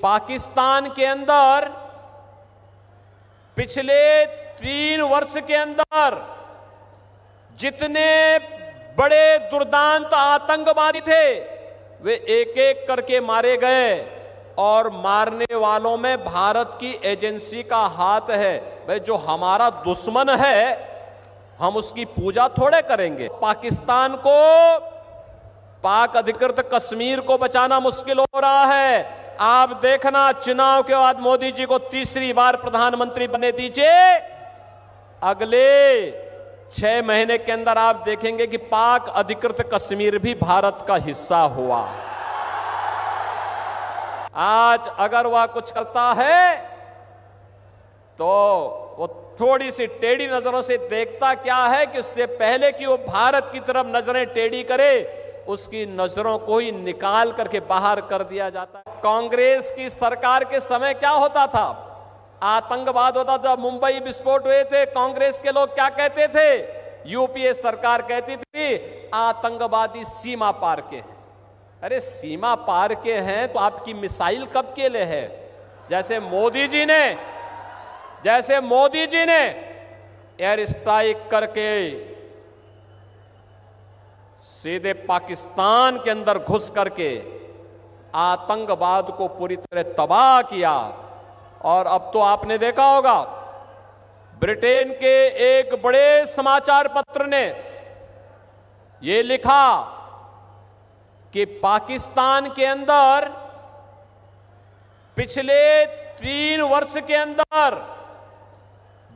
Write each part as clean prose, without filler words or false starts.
पाकिस्तान के अंदर पिछले 3 वर्ष के अंदर जितने बड़े दुर्दांत आतंकवादी थे वे एक एक करके मारे गए और मारने वालों में भारत की एजेंसी का हाथ है। भाई जो हमारा दुश्मन है हम उसकी पूजा थोड़े करेंगे। पाकिस्तान को, पाक अधिकृत कश्मीर को बचाना मुश्किल हो रहा है। आप देखना चुनाव के बाद मोदी जी को तीसरी बार प्रधानमंत्री बनने दीजिए, अगले 6 महीने के अंदर आप देखेंगे कि पाक अधिकृत कश्मीर भी भारत का हिस्सा हुआ। आज अगर वह कुछ करता है तो वो थोड़ी सी टेढ़ी नजरों से देखता क्या है कि उससे पहले कि वो भारत की तरफ नजरें टेढ़ी करे उसकी नजरों को ही निकाल करके बाहर कर दिया जाता है। कांग्रेस की सरकार के समय क्या होता था? आतंकवाद होता था, मुंबई विस्फोट हुए थे, कांग्रेस के लोग क्या कहते थे? यूपीए सरकार कहती थी आतंकवादी सीमा पार के हैं। अरे सीमा पार के हैं तो आपकी मिसाइल कब के लिए है? जैसे मोदी जी ने एयर स्ट्राइक करके सीधे पाकिस्तान के अंदर घुस करके आतंकवाद को पूरी तरह तबाह किया। और अब तो आपने देखा होगा ब्रिटेन के एक बड़े समाचार पत्र ने यह लिखा कि पाकिस्तान के अंदर पिछले 3 वर्ष के अंदर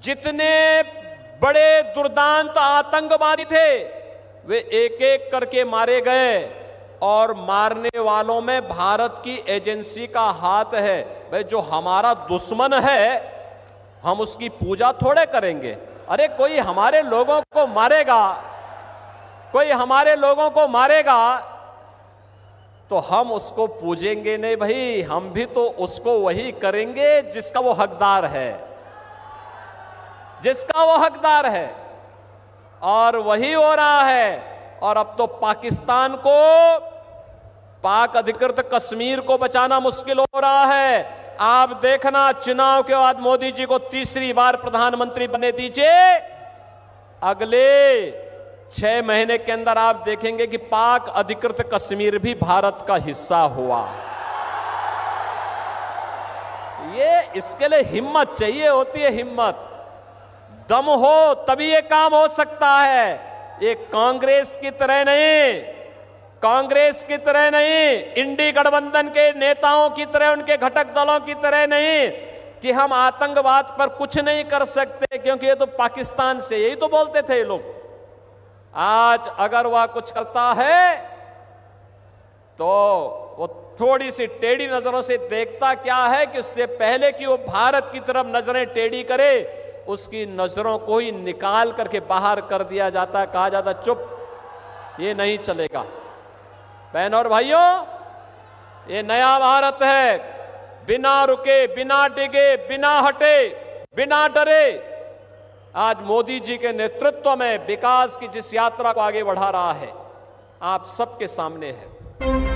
जितने बड़े दुर्दांत आतंकवादी थे वे एक एक करके मारे गए और मारने वालों में भारत की एजेंसी का हाथ है। भाई जो हमारा दुश्मन है हम उसकी पूजा थोड़े करेंगे। अरे कोई हमारे लोगों को मारेगा तो हम उसको पूजेंगे नहीं भाई, हम भी तो उसको वही करेंगे जिसका वो हकदार है, और वही हो रहा है। और अब तो पाकिस्तान को, पाक अधिकृत कश्मीर को बचाना मुश्किल हो रहा है। आप देखना चुनाव के बाद मोदी जी को तीसरी बार प्रधानमंत्री बनने दीजिए, अगले 6 महीने के अंदर आप देखेंगे कि पाक अधिकृत कश्मीर भी भारत का हिस्सा हुआ। ये इसके लिए हिम्मत चाहिए होती है, हिम्मत, दम हो तभी ये काम हो सकता है। ये कांग्रेस की तरह नहीं, इंडी गठबंधन के नेताओं की तरह, उनके घटक दलों की तरह नहीं कि हम आतंकवाद पर कुछ नहीं कर सकते क्योंकि ये तो पाकिस्तान से, यही तो बोलते थे ये लोग। आज अगर वह कुछ करता है तो वो थोड़ी सी टेढ़ी नजरों से देखता क्या है कि उससे पहले कि वो भारत की तरफ नजरें टेढ़ी करे उसकी नजरों को ही निकाल करके बाहर कर दिया जाता। कहा जाता चुप, ये नहीं चलेगा। बहनों और भाइयों, ये नया भारत है, बिना रुके, बिना डिगे, बिना हटे, बिना डरे आज मोदी जी के नेतृत्व में विकास की जिस यात्रा को आगे बढ़ा रहा है आप सबके सामने है।